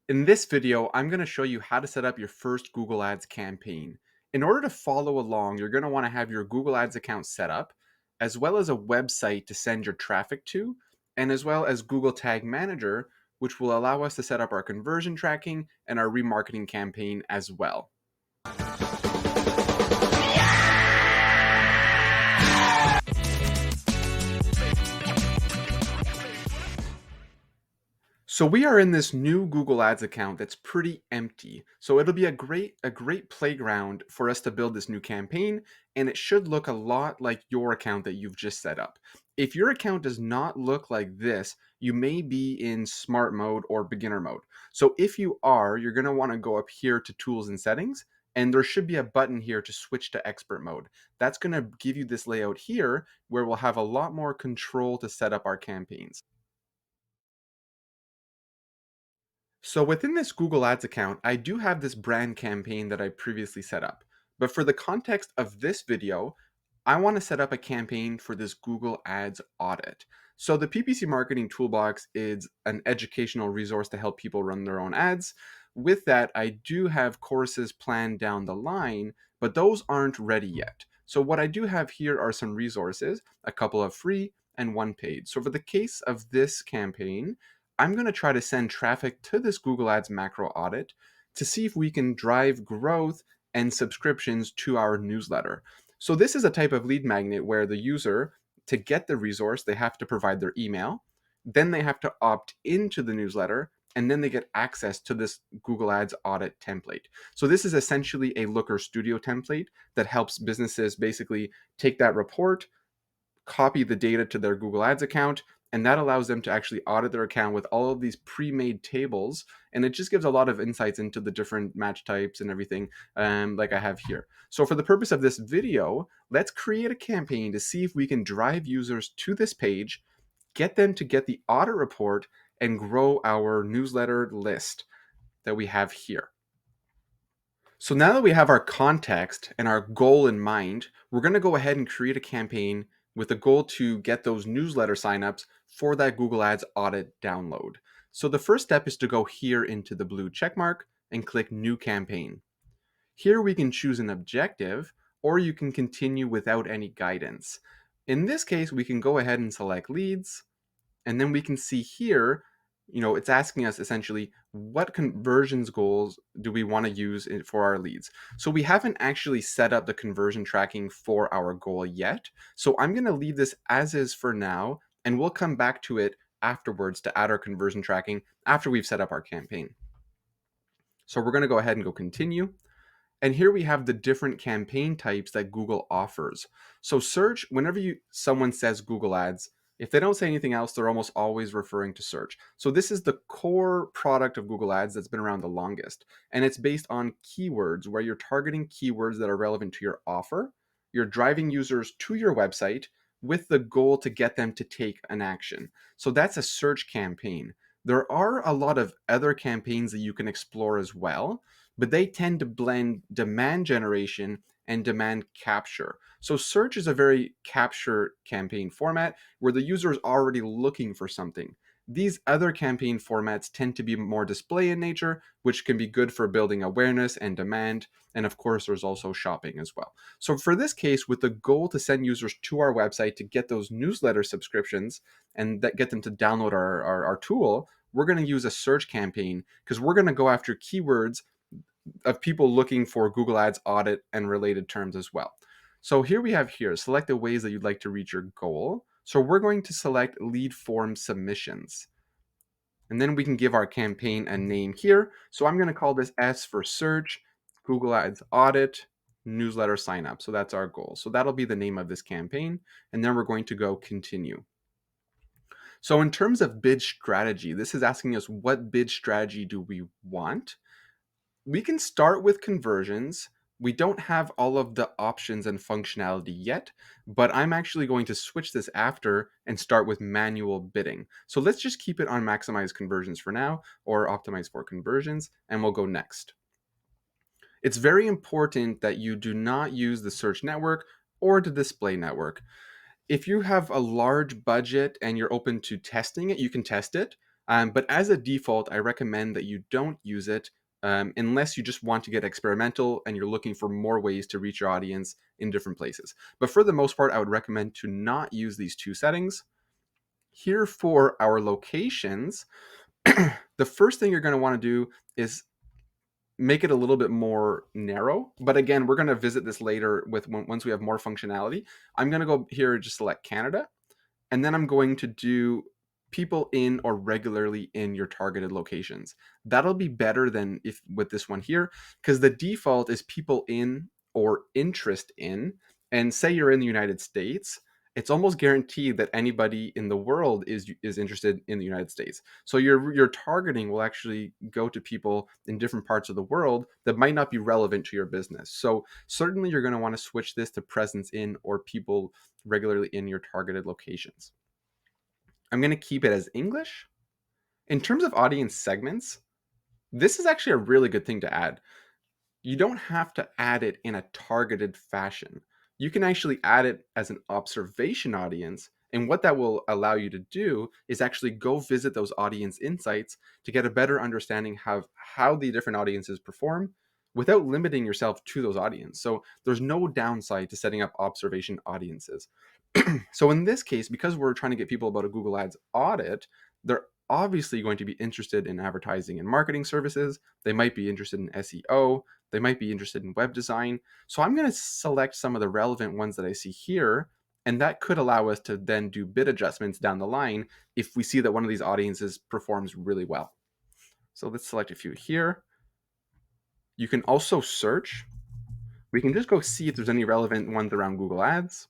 In this video, I'm going to show you how to set up your first Google Ads campaign. In order to follow along, you're going to want to have your Google Ads account set up, as well as a website to send your traffic to, and as well as Google Tag Manager, which will allow us to set up our conversion tracking and our remarketing campaign as well. So we are in this new Google Ads account that's pretty empty. So it'll be a great playground for us to build this new campaign, and it should look a lot like your account that you've just set up. If your account does not look like this, you may be in smart mode or beginner mode. So if you are, you're going to want to go up here to tools and settings, and there should be a button here to switch to expert mode. That's going to give you this layout here where we'll have a lot more control to set up our campaigns. So within this Google Ads account, I do have this brand campaign that I previously set up. But for the context of this video, I want to set up a campaign for this Google Ads audit. So the PPC Marketing Toolbox is an educational resource to help people run their own ads. With that, I do have courses planned down the line, but those aren't ready yet. So what I do have here are some resources, a couple of free and one paid. So for the case of this campaign, I'm going to try to send traffic to this Google Ads macro audit to see if we can drive growth and subscriptions to our newsletter. So this is a type of lead magnet where the user, to get the resource, they have to provide their email, then they have to opt into the newsletter, and then they get access to this Google Ads audit template. So this is essentially a Looker Studio template that helps businesses basically take that report, copy the data to their Google Ads account, and that allows them to actually audit their account with all of these pre-made tables, and it just gives a lot of insights into the different match types and everything, like I have here. So for the purpose of this video, let's create a campaign to see if we can drive users to this page, get them to get the audit report, and grow our newsletter list that we have here. So now that we have our context and our goal in mind, we're going to go ahead and create a campaign with the goal to get those newsletter signups for that Google Ads audit download. So the first step is to go here into the blue check mark and click New Campaign. Here we can choose an objective, or you can continue without any guidance. In this case, we can go ahead and select leads, and then we can see here, it's asking us essentially what conversions goals do we want to use for our leads. So we haven't actually set up the conversion tracking for our goal yet. So I'm going to leave this as is for now, and we'll come back to it afterwards to add our conversion tracking after we've set up our campaign. So we're going to go ahead and go continue. And here we have the different campaign types that Google offers. So search, whenever someone says Google Ads, if they don't say anything else, they're almost always referring to search. So this is the core product of Google Ads that's been around the longest. And it's based on keywords, where you're targeting keywords that are relevant to your offer. You're driving users to your website with the goal to get them to take an action. So that's a search campaign. There are a lot of other campaigns that you can explore as well, but they tend to blend demand generation and demand capture. So search is a very capture campaign format where the user is already looking for something. These other campaign formats tend to be more display in nature, which can be good for building awareness and demand. And of course, there's also shopping as well. So for this case, with the goal to send users to our website to get those newsletter subscriptions and that get them to download our tool, we're going to use a search campaign because we're going to go after keywords of people looking for Google Ads audit and related terms as well. So here we have select the ways that you'd like to reach your goal. So we're going to select lead form submissions. And then we can give our campaign a name here. So I'm going to call this S for search, Google Ads audit, newsletter sign up. So that's our goal. So that'll be the name of this campaign. And then we're going to go continue. So in terms of bid strategy, this is asking us what bid strategy do we want? We can start with conversions. We don't have all of the options and functionality yet, but I'm actually going to switch this after and start with manual bidding. So let's just keep it on maximize conversions for now, or optimize for conversions, and we'll go next. It's very important that you do not use the search network or the display network. If you have a large budget and you're open to testing it, you can test it. But as a default, I recommend that you don't use it unless you just want to get experimental and you're looking for more ways to reach your audience in different places. But for the most part, I would recommend to not use these two settings. Here for our locations, the first thing you're going to want to do is make it a little bit more narrow. But again, we're going to visit this later with once we have more functionality. I'm going to go here, just select Canada, and then I'm going to do people in or regularly in your targeted locations. That'll be better than if with this one here, because the default is people in or interest in. And say you're in the United States, it's almost guaranteed that anybody in the world is interested in the United States. So your targeting will actually go to people in different parts of the world that might not be relevant to your business. So certainly you're going to want to switch this to presence in or people regularly in your targeted locations. I'm going to keep it as English. In terms of audience segments, this is actually a really good thing to add. You don't have to add it in a targeted fashion. You can actually add it as an observation audience. And what that will allow you to do is actually go visit those audience insights to get a better understanding of how the different audiences perform without limiting yourself to those audiences. So there's no downside to setting up observation audiences. So in this case, because we're trying to get people about a Google Ads audit, they're obviously going to be interested in advertising and marketing services. They might be interested in SEO. They might be interested in web design. So I'm going to select some of the relevant ones that I see here. And that could allow us to then do bid adjustments down the line if we see that one of these audiences performs really well. So let's select a few here. You can also search. We can just go see if there's any relevant ones around Google Ads.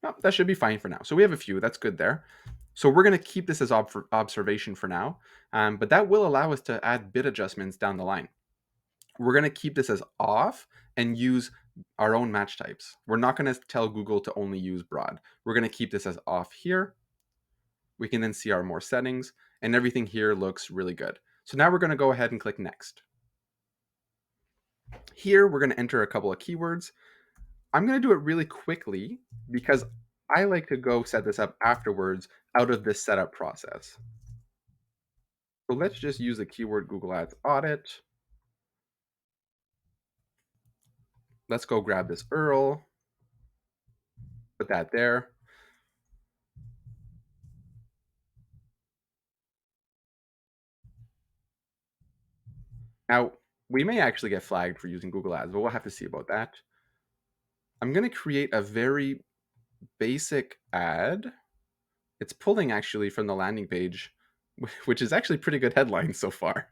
Oh, that should be fine for now. So we have a few. That's good there. So we're going to keep this as observation for now, but that will allow us to add bid adjustments down the line. We're going to keep this as off and use our own match types. We're not going to tell Google to only use broad. We're going to keep this as off here. We can then see our more settings, and everything here looks really good. So now we're going to go ahead and click next. Here, we're going to enter a couple of keywords. I'm going to do it really quickly because I like to go set this up afterwards out of this setup process. So let's just use the keyword Google Ads audit. Let's go grab this URL, put that there. Now, we may actually get flagged for using Google Ads, but we'll have to see about that. I'm going to create a very basic ad. It's pulling actually from the landing page, which is actually pretty good headlines so far.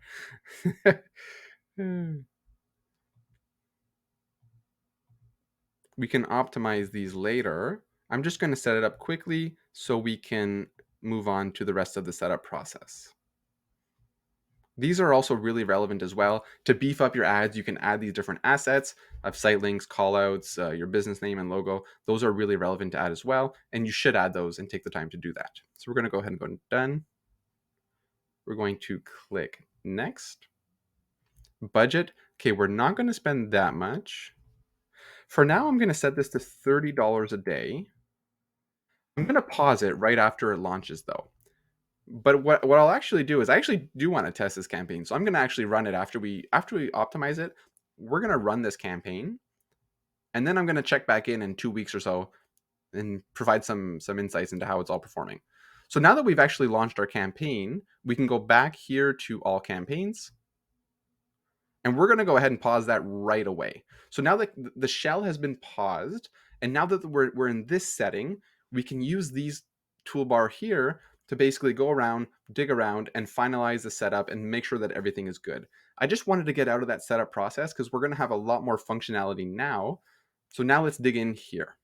We can optimize these later. I'm just going to set it up quickly so we can move on to the rest of the setup process. These are also really relevant as well. To beef up your ads, you can add these different assets of site links, callouts, your business name and logo. Those are really relevant to add as well, and you should add those and take the time to do that. So we're going to go ahead and go done. We're going to click next. Budget. Okay, we're not going to spend that much. For now, I'm going to set this to $30 a day. I'm going to pause it right after it launches though. But what I'll actually do is I actually do want to test this campaign. So I'm going to actually run it after we optimize it. We're going to run this campaign, and then I'm going to check back in 2 weeks or so and provide some insights into how it's all performing. So now that we've actually launched our campaign, we can go back here to all campaigns. And we're going to go ahead and pause that right away. So now that the shell has been paused, and now that we're in this setting, we can use these toolbar here to basically go around, dig around, and finalize the setup and make sure that everything is good. I just wanted to get out of that setup process because we're going to have a lot more functionality now. So now let's dig in here.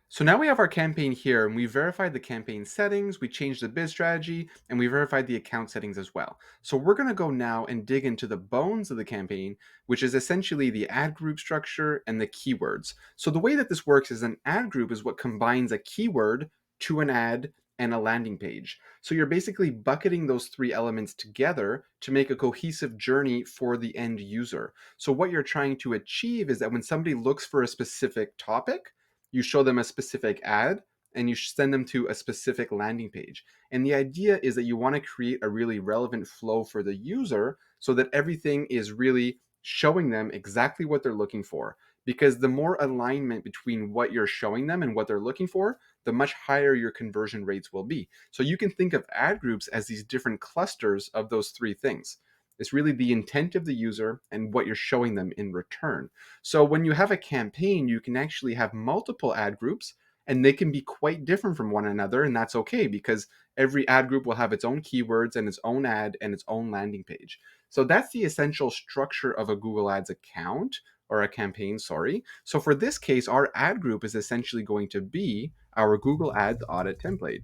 So now we have our campaign here, and we verified the campaign settings, we changed the bid strategy, and we verified the account settings as well. So we're going to go now and dig into the bones of the campaign, which is essentially the ad group structure and the keywords. So the way that this works is an ad group is what combines a keyword to an ad and a landing page. So you're basically bucketing those three elements together to make a cohesive journey for the end user. So what you're trying to achieve is that when somebody looks for a specific topic, you show them a specific ad and you send them to a specific landing page. And the idea is that you want to create a really relevant flow for the user so that everything is really showing them exactly what they're looking for. Because the more alignment between what you're showing them and what they're looking for, the much higher your conversion rates will be. So you can think of ad groups as these different clusters of those three things. It's really the intent of the user and what you're showing them in return. So when you have a campaign, you can actually have multiple ad groups and they can be quite different from one another. And that's okay because every ad group will have its own keywords and its own ad and its own landing page. So that's the essential structure of a Google Ads account or a campaign, sorry. So for this case, our ad group is essentially going to be our Google Ads audit template.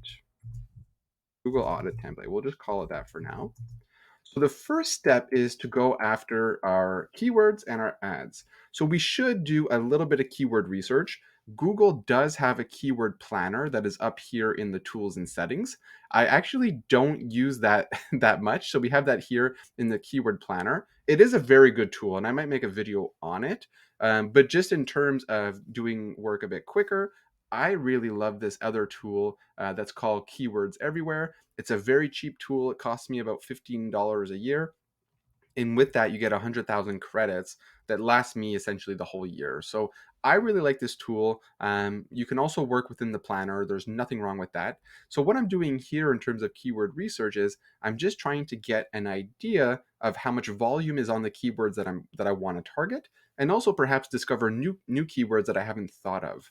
Google audit template. We'll just call it that for now. So the first step is to go after our keywords and our ads. So we should do a little bit of keyword research. Google does have a keyword planner that is up here in the tools and settings. I actually don't use that that much. So we have that here in the keyword planner. It is a very good tool and I might make a video on it. But just in terms of doing work a bit quicker, I really love this other tool that's called Keywords Everywhere. It's a very cheap tool. It costs me about $15 a year. And with that, you get 100,000 credits that last me essentially the whole year. So I really like this tool. You can also work within the planner. There's nothing wrong with that. So what I'm doing here in terms of keyword research is I'm just trying to get an idea of how much volume is on the keywords that I want to target, and also perhaps discover new keywords that I haven't thought of.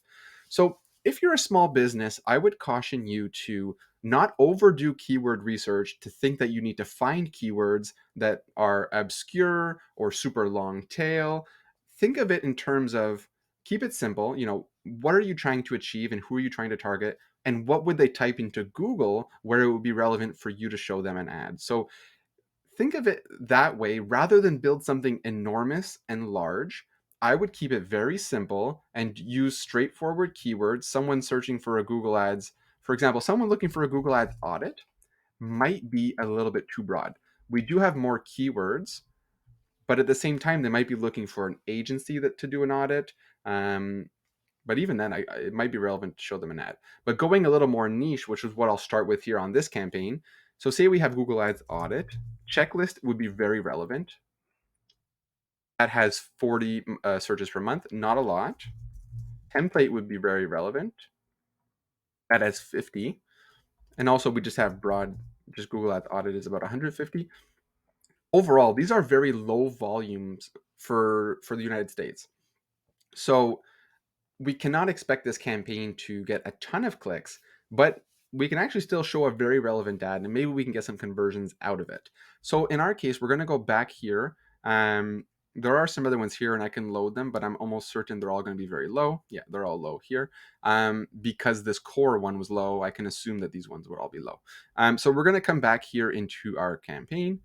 So if you're a small business, I would caution you to not overdo keyword research to think that you need to find keywords that are obscure or super long tail. Think of it in terms of keep it simple. What are you trying to achieve and who are you trying to target? And what would they type into Google where it would be relevant for you to show them an ad? So think of it that way rather than build something enormous and large. I would keep it very simple and use straightforward keywords. Someone searching for a Google Ads, for example, someone looking for a Google Ads audit might be a little bit too broad. We do have more keywords, but at the same time, they might be looking for an agency to do an audit. But even then, it might be relevant to show them an ad. But going a little more niche, which is what I'll start with here on this campaign. So say we have Google Ads audit. Checklist would be very relevant. That has 40 searches per month, not a lot. Template would be very relevant. That has 50. And also we just have just Google Ads audit is about 150. Overall, these are very low volumes for the United States. So we cannot expect this campaign to get a ton of clicks, but we can actually still show a very relevant ad and maybe we can get some conversions out of it. So in our case, we're going to go back here. There are some other ones here and I can load them, but I'm almost certain they're all going to be very low. Yeah, they're all low here. Because this core one was low, I can assume that these ones would all be low. So we're going to come back here into our campaign,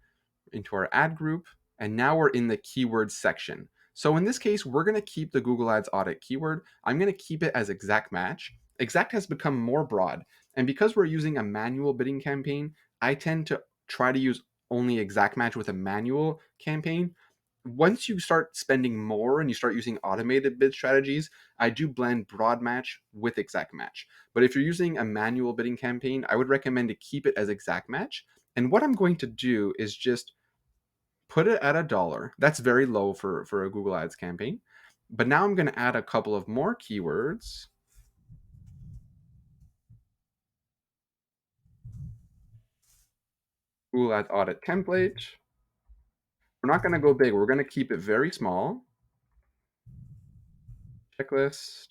into our ad group, and now we're in the keywords section. So in this case, we're going to keep the Google Ads audit keyword. I'm going to keep it as exact match. Exact has become more broad. And because we're using a manual bidding campaign, I tend to try to use only exact match with a manual campaign. Once you start spending more and you start using automated bid strategies, I do blend broad match with exact match. But if you're using a manual bidding campaign, I would recommend to keep it as exact match. And what I'm going to do is just put it at $1. That's very low for a Google Ads campaign. But now I'm going to add a couple of more keywords. Google Ads audit template. We're not going to go big. We're going to keep it very small. Checklist.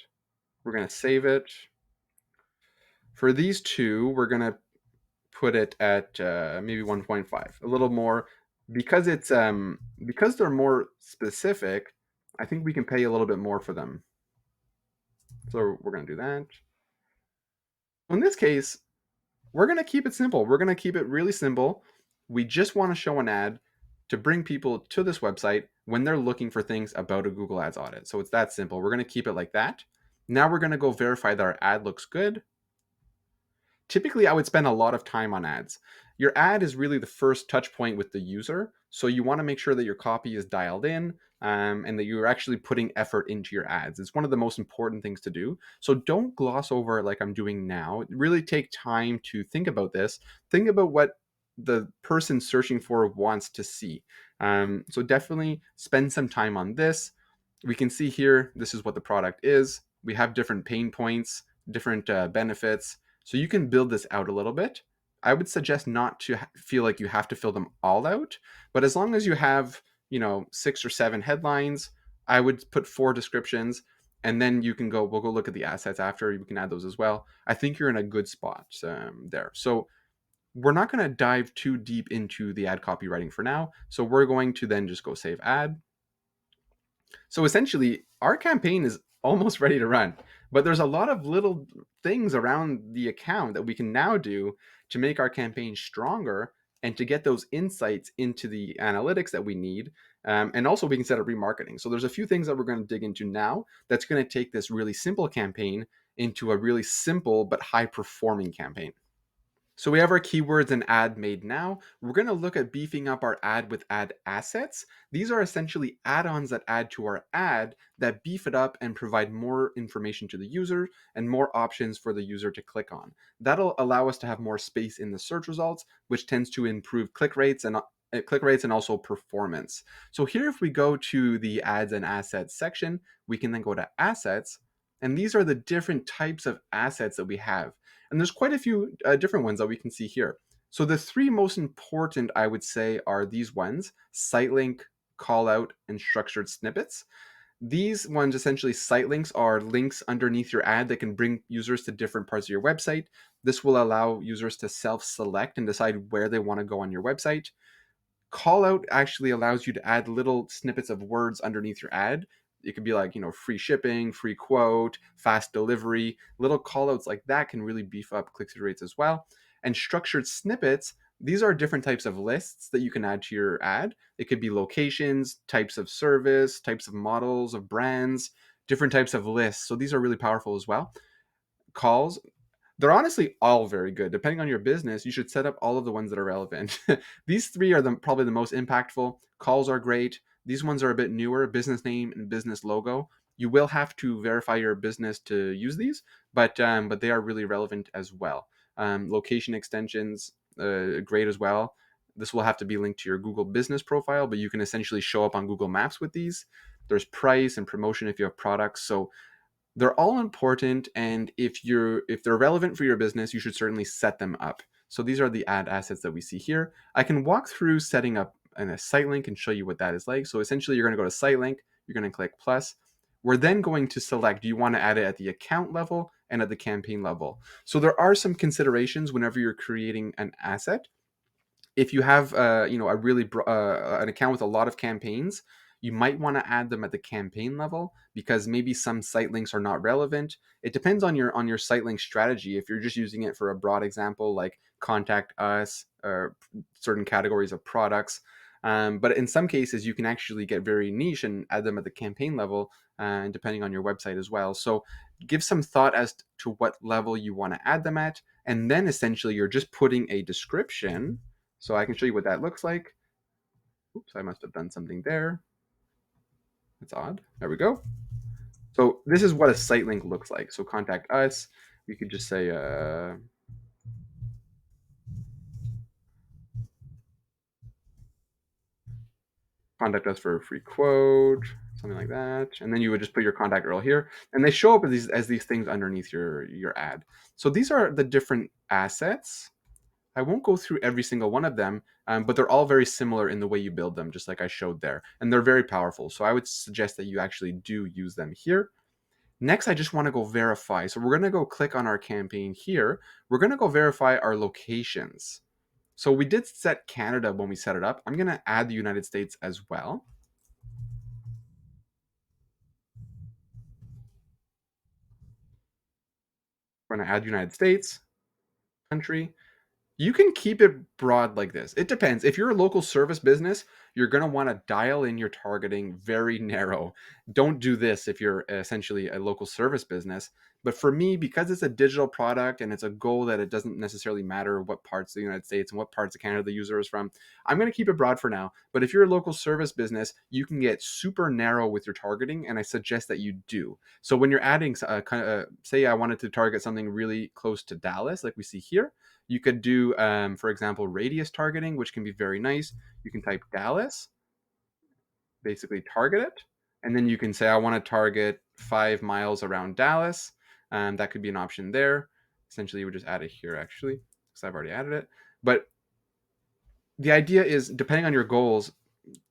We're going to save it. For these two, we're going to put it at maybe 1.5, a little more, because because they're more specific. I think we can pay a little bit more for them. So we're going to do that. In this case, we're going to keep it simple. We're going to keep it really simple. We just want to show an ad to bring people to this website when they're looking for things about a Google Ads audit. So it's that simple. We're going to keep it like that. Now we're going to go verify that our ad looks good. Typically, I would spend a lot of time on ads. Your ad is really the first touch point with the user. So you want to make sure that your copy is dialed in, and that you're actually putting effort into your ads. It's one of the most important things to do. So don't gloss over it like I'm doing now. Really take time to think about this. Think about what the person searching for wants to see. So definitely spend some time on this. We can see here, this is what the product is. We have different pain points, different benefits. So you can build this out a little bit. I would suggest not to feel like you have to fill them all out, but as long as you have, 6 or 7 headlines, I would put 4 descriptions, and then we'll go look at the assets after. You can add those as well. I think you're in a good spot there. So we're not going to dive too deep into the ad copywriting for now. So we're going to then just go save ad. So essentially, our campaign is almost ready to run, but there's a lot of little things around the account that we can now do to make our campaign stronger and to get those insights into the analytics that we need. And also, we can set up remarketing. So there's a few things that we're going to dig into now that's going to take this really simple campaign into a really simple but high performing campaign. So we have our keywords and ad made now. We're going to look at beefing up our ad with ad assets. These are essentially add-ons that add to our ad that beef it up and provide more information to the user and more options for the user to click on. That'll allow us to have more space in the search results, which tends to improve click rates and also performance. So here, if we go to the ads and assets section, we can then go to assets, and these are the different types of assets that we have. And there's quite a few different ones that we can see here. So the 3 most important, I would say, are these ones: site link, call out, and structured snippets. These ones, essentially, site links are links underneath your ad that can bring users to different parts of your website. This will allow users to self-select and decide where they want to go on your website. Call out actually allows you to add little snippets of words underneath your ad. It could be like, free shipping, free quote, fast delivery. Little call outs like that can really beef up click-through rates as well. And structured snippets, these are different types of lists that you can add to your ad. It could be locations, types of service, types of models of brands, different types of lists. So these are really powerful as well. Calls, they're honestly all very good. Depending on your business, you should set up all of the ones that are relevant. These 3 are probably the most impactful. Calls are great. These ones are a bit newer: business name and business logo. You will have to verify your business to use these, but they are really relevant as well. Location extensions, great as well. This will have to be linked to your Google business profile, but you can essentially show up on Google Maps with these. There's price and promotion if you have products. So they're all important, and if they're relevant for your business, you should certainly set them up. So these are the ad assets that we see here. I can walk through setting up a site link and show you what that is like. So essentially, you're going to go to site link, you're going to click plus. We're then going to select, do you want to add it at the account level and at the campaign level? So there are some considerations whenever you're creating an asset. If you have a really an account with a lot of campaigns, you might want to add them at the campaign level because maybe some site links are not relevant. It depends on your site link strategy. If you're just using it for a broad example like contact us or certain categories of products, but in some cases you can actually get very niche and add them at the campaign level, depending on your website as well. So give some thought as to what level you want to add them at, and then essentially you're just putting a description. So I can show you what that looks like. Oops, I must have done something there. That's odd. There we go. So this is what a site link looks like. So contact us. We could just say contact us for a free quote, something like that. And then you would just put your contact URL here, and they show up as these things underneath your ad. So these are the different assets. I won't go through every single one of them, but they're all very similar in the way you build them, just like I showed there. And they're very powerful. So I would suggest that you actually do use them here. Next, I just want to go verify. So we're going to go click on our campaign here. We're going to go verify our locations. So we did set Canada when we set it up. I'm going to add the United States as well. We're going to add United States, country. You can keep it broad like this. It depends. If you're a local service business, you're going to want to dial in your targeting very narrow. Don't do this if you're essentially a local service business. But for me, because it's a digital product and it's a goal that it doesn't necessarily matter what parts of the United States and what parts of Canada the user is from, I'm going to keep it broad for now. But if you're a local service business, you can get super narrow with your targeting, and I suggest that you do. So when you're adding, say, I wanted to target something really close to Dallas, like we see here, you could do, for example, radius targeting, which can be very nice. You can type Dallas, basically target it, and then you can say, I want to target 5 miles around Dallas. That could be an option there. Essentially, you would just add it here, actually, because I've already added it. But the idea is, depending on your goals,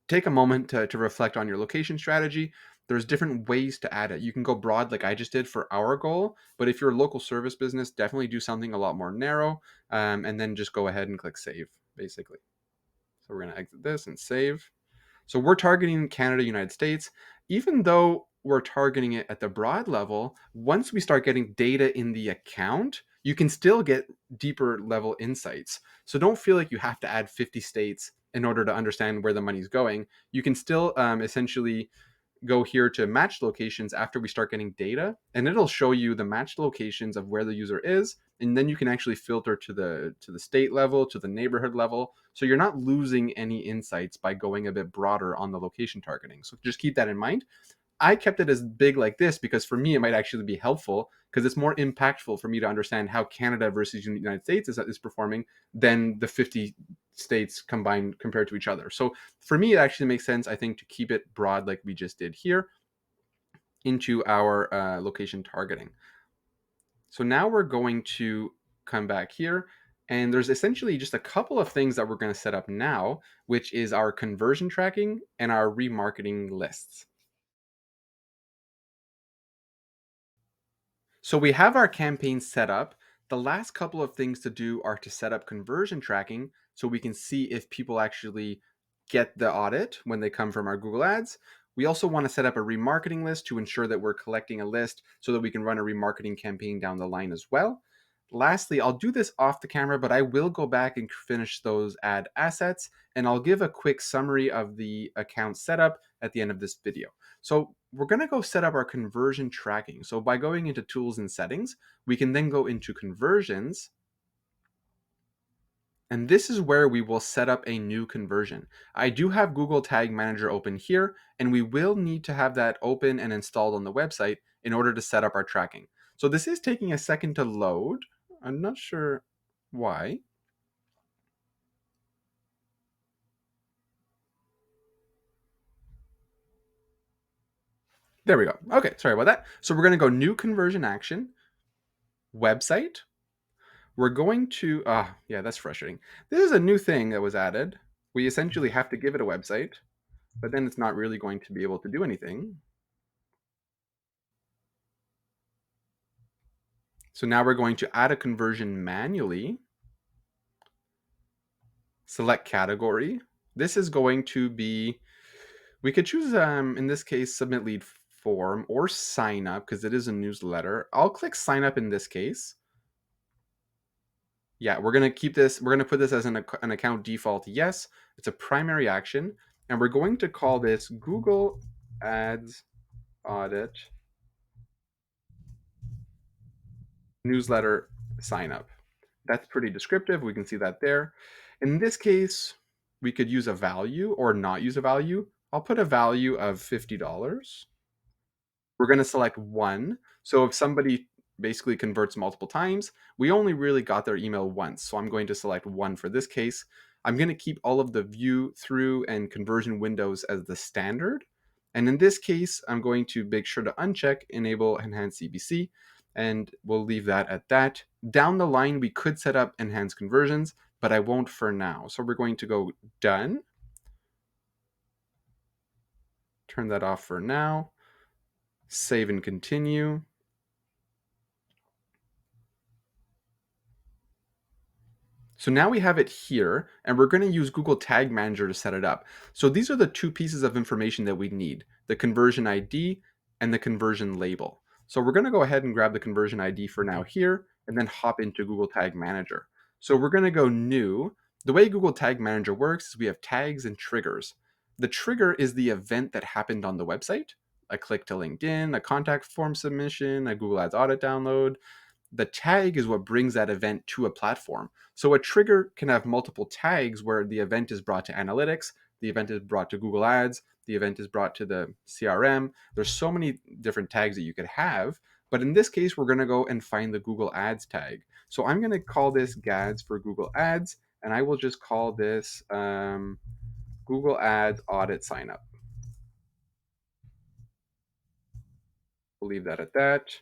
take a moment to reflect on your location strategy. There's different ways to add it. You can go broad like I just did for our goal, but if you're a local service business, definitely do something a lot more narrow, and then just go ahead and click save, basically. So we're going to exit this and save. So we're targeting Canada, United States. Even though we're targeting it at the broad level, once we start getting data in the account, you can still get deeper level insights. So don't feel like you have to add 50 states in order to understand where the money's going. You can still essentially go here to match locations after we start getting data, and it'll show you the matched locations of where the user is, and then you can actually filter to the state level, to the neighborhood level, so you're not losing any insights by going a bit broader on the location targeting. So just keep that in mind. I kept it as big like this because for me it might actually be helpful, because it's more impactful for me to understand how Canada versus the United States is performing than the 50 states combined compared to each other. So for me, it actually makes sense, I think, to keep it broad like we just did here into our location targeting. So now we're going to come back here, and there's essentially just a couple of things that we're going to set up now, which is our conversion tracking and our remarketing lists. So we have our campaign set up. The last couple of things to do are to set up conversion tracking so we can see if people actually get the audit when they come from our Google Ads. We also want to set up a remarketing list to ensure that we're collecting a list so that we can run a remarketing campaign down the line as well. Lastly, I'll do this off the camera, but I will go back and finish those ad assets, and I'll give a quick summary of the account setup at the end of this video. So we're going to go set up our conversion tracking. So by going into tools and settings, we can then go into conversions. And this is where we will set up a new conversion. I do have Google Tag Manager open here, and we will need to have that open and installed on the website in order to set up our tracking. So this is taking a second to load. I'm not sure why. There we go. Okay, sorry about that. So we're going to go new conversion action, website. We're going to, yeah, that's frustrating. This is a new thing that was added. We essentially have to give it a website, but then it's not really going to be able to do anything. So now we're going to add a conversion manually. Select category. This is going to be, we could choose, in this case, submit lead form or sign up because it is a newsletter. I'll click sign up in this case. Yeah, we're going to keep this, we're going to put this as an account default yes. It's a primary action, and we're going to call this Google Ads Audit Newsletter Sign Up. That's pretty descriptive. We can see that there. In this case, we could use a value or not use a value. I'll put a value of $50. We're going to select one. So if somebody basically converts multiple times, we only really got their email once. So I'm going to select one for this case. I'm going to keep all of the view through and conversion windows as the standard. And in this case, I'm going to make sure to uncheck enable enhanced CBC, and we'll leave that at that. Down the line, we could set up enhanced conversions, but I won't for now. So we're going to go done. Turn that off for now. Save and continue. So now we have it here, and we're going to use Google Tag Manager to set it up. So these are the two pieces of information that we need, the conversion ID and the conversion label. So we're going to go ahead and grab the conversion ID for now here, and then hop into Google Tag Manager. So we're going to go new. The way Google Tag Manager works is we have tags and triggers. The trigger is the event that happened on the website. A click to LinkedIn, a contact form submission, a Google Ads audit download. The tag is what brings that event to a platform. So a trigger can have multiple tags where the event is brought to analytics, the event is brought to Google Ads, the event is brought to the CRM. There's so many different tags that you could have. But in this case, we're going to go and find the Google Ads tag. So I'm going to call this GADS for Google Ads, and I will just call this Google Ads audit sign up. We'll leave that at that.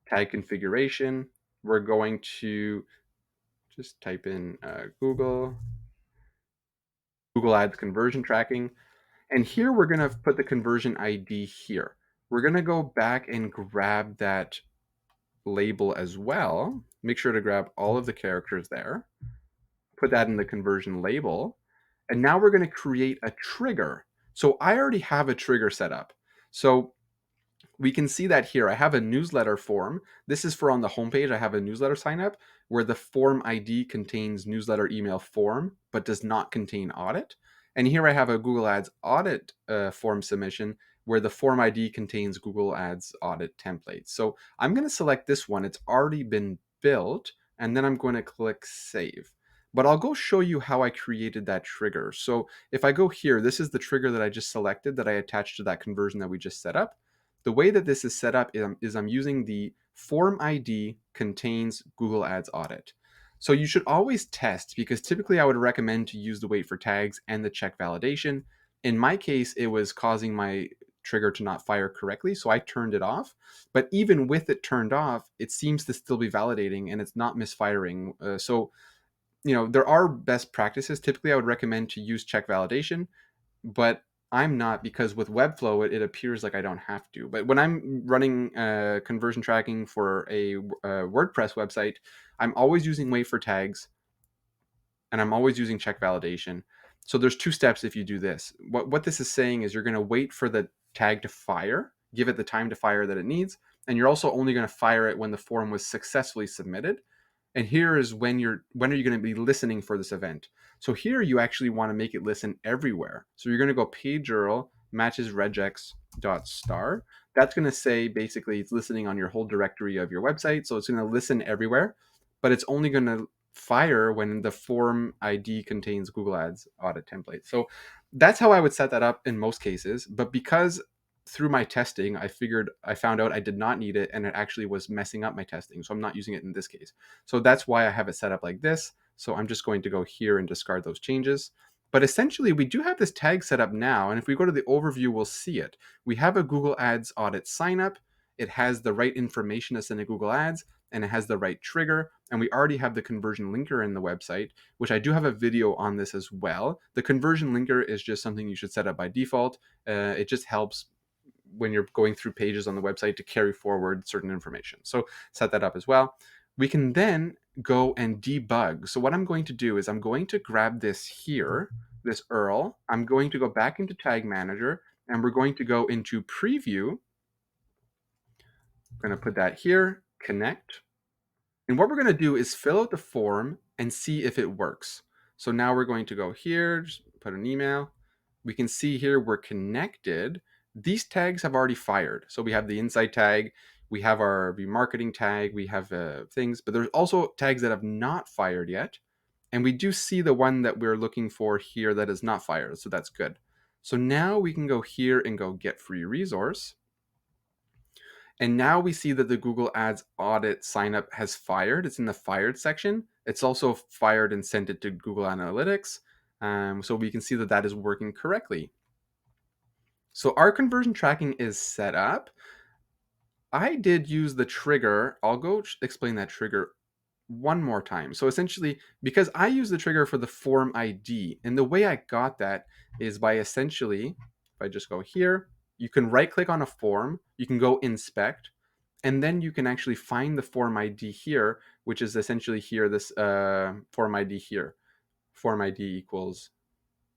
Tag configuration. We're going to just type in Google Ads conversion tracking. And here we're going to put the conversion ID here. We're going to go back and grab that label as well. Make sure to grab all of the characters there. Put that in the conversion label. And now we're going to create a trigger. So I already have a trigger set up. So we can see that here. I have a newsletter form. This is for on the homepage. I have a newsletter sign up where the form ID contains newsletter email form, but does not contain audit. And here I have a Google Ads audit form submission where the form ID contains Google Ads audit template. So I'm going to select this one. It's already been built, and then I'm going to click save. But I'll go show you how I created that trigger. So if I go here, this is the trigger that I just selected that I attached to that conversion that we just set up. The way that this is set up is I'm using the form ID contains Google Ads audit. So you should always test, because typically I would recommend to use the wait for tags and the check validation. In my case, it was causing my trigger to not fire correctly, so I turned it off. But even with it turned off, it seems to still be validating and it's not misfiring. So there are best practices. Typically, I would recommend to use check validation, but I'm not, because with Webflow, it appears like I don't have to. But when I'm running conversion tracking for a WordPress website, I'm always using wait for tags, and I'm always using check validation. So there's two steps if you do this. What this is saying is you're going to wait for the tag to fire, give it the time to fire that it needs, and you're also only going to fire it when the form was successfully submitted. And here is when are you going to be listening for this event? So here you actually want to make it listen everywhere. So you're going to go page URL matches regex dot star. That's going to say basically it's listening on your whole directory of your website. So it's going to listen everywhere, but it's only going to fire when the form ID contains Google Ads audit template. So that's how I would set that up in most cases. But because through my testing, I found out I did not need it, and it actually was messing up my testing. So I'm not using it in this case. So that's why I have it set up like this. So I'm just going to go here and discard those changes. But essentially, we do have this tag set up now. And if we go to the overview, we'll see it. We have a Google Ads audit sign up. It has the right information to send to Google Ads, and it has the right trigger. And we already have the conversion linker in the website, which I do have a video on this as well. The conversion linker is just something you should set up by default. It just helps when you're going through pages on the website to carry forward certain information. So set that up as well. We can then go and debug. So what I'm going to do is I'm going to grab this here, this URL. I'm going to go back into Tag Manager, and we're going to go into Preview. I'm going to put that here, Connect. And what we're going to do is fill out the form and see if it works. So now we're going to go here, just put an email. We can see here we're connected. These tags have already fired. So we have the insight tag, we have our remarketing tag, we have things, but there's also tags that have not fired yet. And we do see the one that we're looking for here that is not fired. So that's good. So now we can go here and go get free resource. And now we see that the Google Ads audit signup has fired. It's in the fired section. It's also fired and sent it to Google Analytics. So we can see that that is working correctly. So our conversion tracking is set up. I did use the trigger. I'll go explain that trigger one more time. So essentially, because I use the trigger for the form ID, and the way I got that is by essentially, if I just go here, you can right click on a form, you can go inspect, and then you can actually find the form ID here, which is essentially here, this form ID here. Form ID equals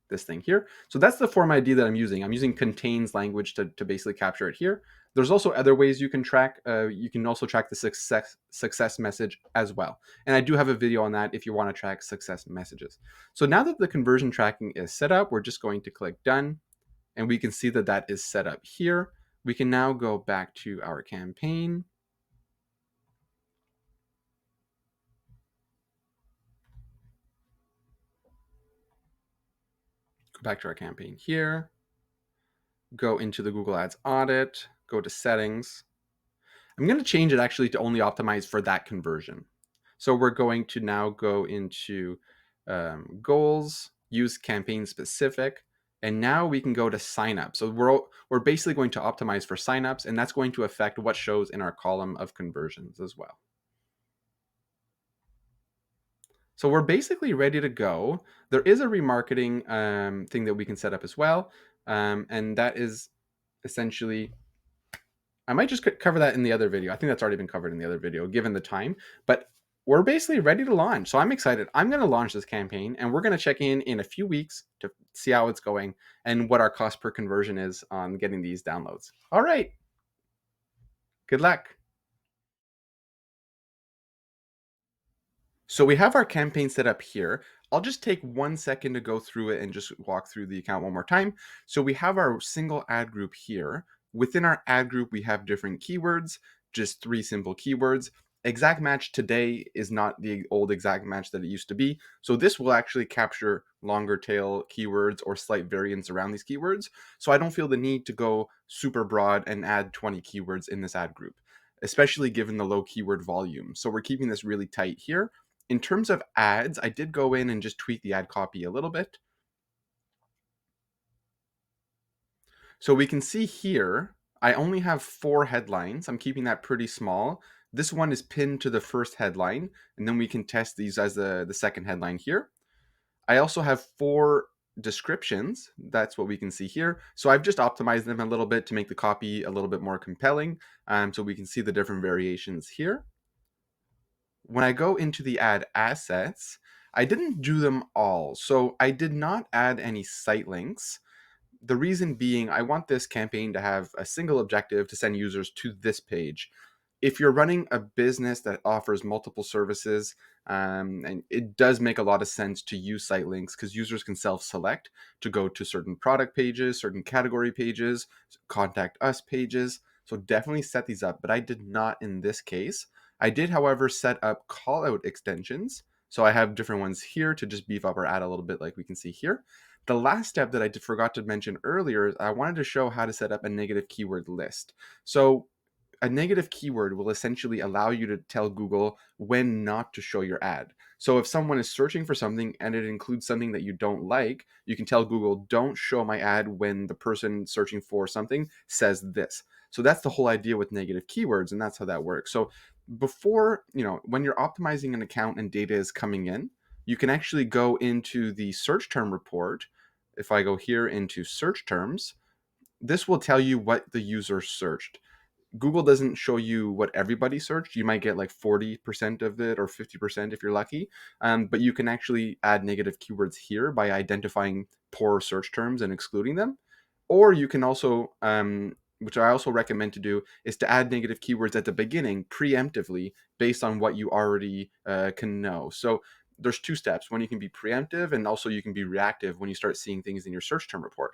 this thing here. So that's the form ID that I'm using. I'm using contains language to basically capture it here. There's also other ways you can track. You can also track the success message as well. And I do have a video on that if you want to track success messages. So now that the conversion tracking is set up, we're just going to click done, and we can see that that is set up here. We can now go back to our campaign. Go back to our campaign here. Go into the Google Ads audit. Go to settings. I'm going to change it actually to only optimize for that conversion. So we're going to now go into goals, use campaign specific, and now we can go to signup. So we're basically going to optimize for signups, and that's going to affect what shows in our column of conversions as well. So we're basically ready to go. There is a remarketing thing that we can set up as well, and that is essentially, I might just cover that in the other video. I think that's already been covered in the other video, given the time. But we're basically ready to launch. So I'm excited. I'm going to launch this campaign, and we're going to check in a few weeks to see how it's going and what our cost per conversion is on getting these downloads. All right. Good luck. So we have our campaign set up here. I'll just take 1 second to go through it and just walk through the account one more time. So we have our single ad group here. Within our ad group, we have different keywords, just 3 simple keywords. Exact match today is not the old exact match that it used to be. So this will actually capture longer tail keywords or slight variants around these keywords. So I don't feel the need to go super broad and add 20 keywords in this ad group, especially given the low keyword volume. So we're keeping this really tight here. In terms of ads, I did go in and just tweak the ad copy a little bit. So we can see here, I only have 4 headlines. I'm keeping that pretty small. This one is pinned to the first headline, and then we can test these as the second headline here. I also have 4 descriptions. That's what we can see here. So I've just optimized them a little bit to make the copy a little bit more compelling, so we can see the different variations here. When I go into the ad assets, I didn't do them all. So I did not add any site links. The reason being, I want this campaign to have a single objective to send users to this page. If you're running a business that offers multiple services, and it does make a lot of sense to use site links because users can self-select to go to certain product pages, certain category pages, contact us pages. So definitely set these up, but I did not in this case. I did, however, set up call out extensions. So I have different ones here to just beef up our ad a little bit like we can see here. The last step that I forgot to mention earlier is I wanted to show how to set up a negative keyword list. So a negative keyword will essentially allow you to tell Google when not to show your ad. So if someone is searching for something and it includes something that you don't like, you can tell Google, don't show my ad when the person searching for something says this. So that's the whole idea with negative keywords, and that's how that works. So before, when you're optimizing an account and data is coming in, you can actually go into the search term report. If I go here into search terms, this will tell you what the user searched. Google doesn't show you what everybody searched. You might get like 40% of it or 50% if you're lucky. But you can actually add negative keywords here by identifying poor search terms and excluding them. Or you can also, which I also recommend to do, is to add negative keywords at the beginning preemptively based on what you already can know. So there's 2 steps. One, you can be preemptive, and also you can be reactive when you start seeing things in your search term report.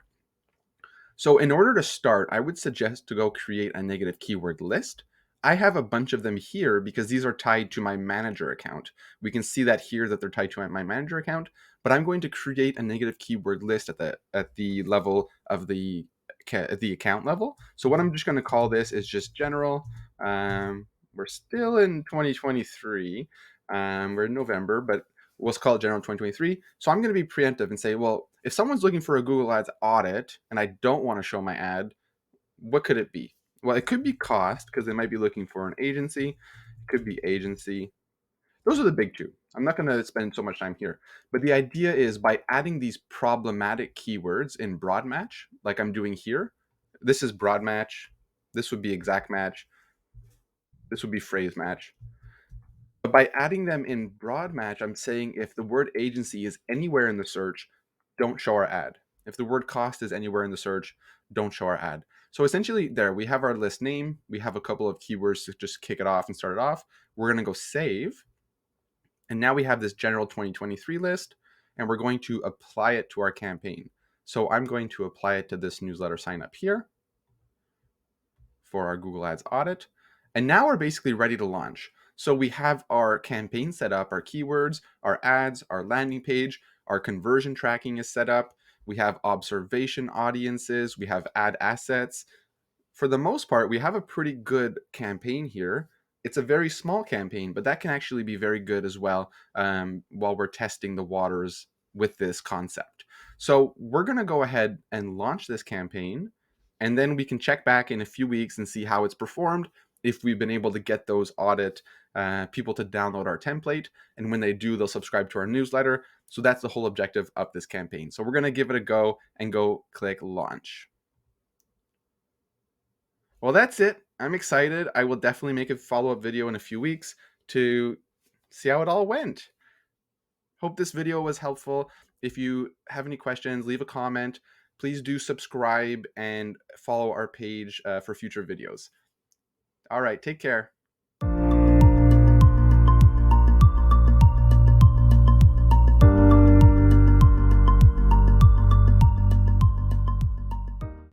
So in order to start, I would suggest to go create a negative keyword list. I have a bunch of them here because these are tied to my manager account. We can see that here that they're tied to my manager account, but I'm going to create a negative keyword list at the level of the account level. So what I'm just going to call this is just general. We're still in 2023. We're in November, but let's call it general 2023. So I'm going to be preemptive and say, well, if someone's looking for a Google Ads audit and I don't want to show my ad, what could it be? Well, it could be cost because they might be looking for an agency. It could be agency. Those are the big 2. I'm not going to spend so much time here. But the idea is by adding these problematic keywords in broad match, like I'm doing here, this is broad match. This would be exact match. This would be phrase match. But by adding them in broad match, I'm saying if the word agency is anywhere in the search, don't show our ad. If the word cost is anywhere in the search, don't show our ad. So essentially there, we have our list name. We have a couple of keywords to just kick it off and start it off. We're going to go save. And now we have this general 2023 list, and we're going to apply it to our campaign. So I'm going to apply it to this newsletter sign up here for our Google Ads audit. And now we're basically ready to launch. So we have our campaign set up, our keywords, our ads, our landing page, our conversion tracking is set up. We have observation audiences, we have ad assets. For the most part, we have a pretty good campaign here. It's a very small campaign, but that can actually be very good as well while we're testing the waters with this concept. So we're going to go ahead and launch this campaign, and then we can check back in a few weeks and see how it's performed, if we've been able to get those audit people to download our template. And when they do, they'll subscribe to our newsletter. So that's the whole objective of this campaign. So we're going to give it a go and go click launch. Well, that's it. I'm excited. I will definitely make a follow-up video in a few weeks to see how it all went. Hope this video was helpful. If you have any questions, leave a comment. Please do subscribe and follow our page for future videos. All right, take care.